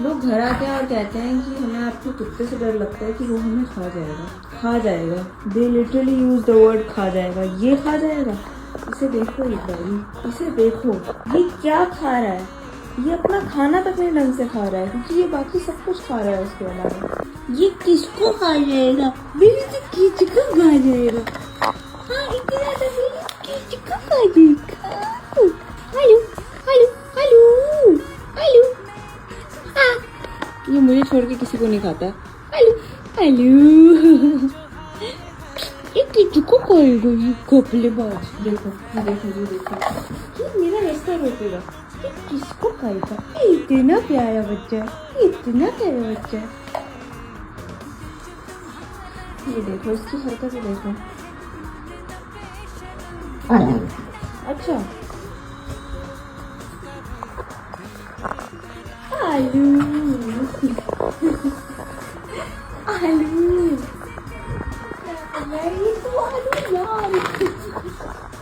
लोग घर आते हैं और कहते हैं कि हमें आपके कुत्ते से डर लगता है कि वो हमें खा जाएगा, खा जाएगा। They literally use the word खा जाएगा। ये खा जाएगा, इसे देखो एक बारी, इसे देखो, ये क्या खा रहा है। ये अपना खाना तक नहीं ढंग से खा रहा है क्योंकि ये बाकी सब कुछ खा रहा है उसके अलावा। ये किसको खा जाएगा? मेरी तो कीच को खा जाएगा। हाँ, इतना तो मेरी कीच को खा जाएगा। Hello hello hello hello. ये मुझे छोड़ के किसी को नहीं खाता। Hello hello. ये किसी को खाएगा? ये कपलेबाज। देखो देखो ये देखो, ये मेरा रास्ता रोकेगा। ये किसको खाएगा? ये इतना प्यारा बच्चा है, इतना प्यारा बच्चा है। ये देखो इसकी हरकतें देखो। अच्छा आलू आलू, ये तो आलू यार।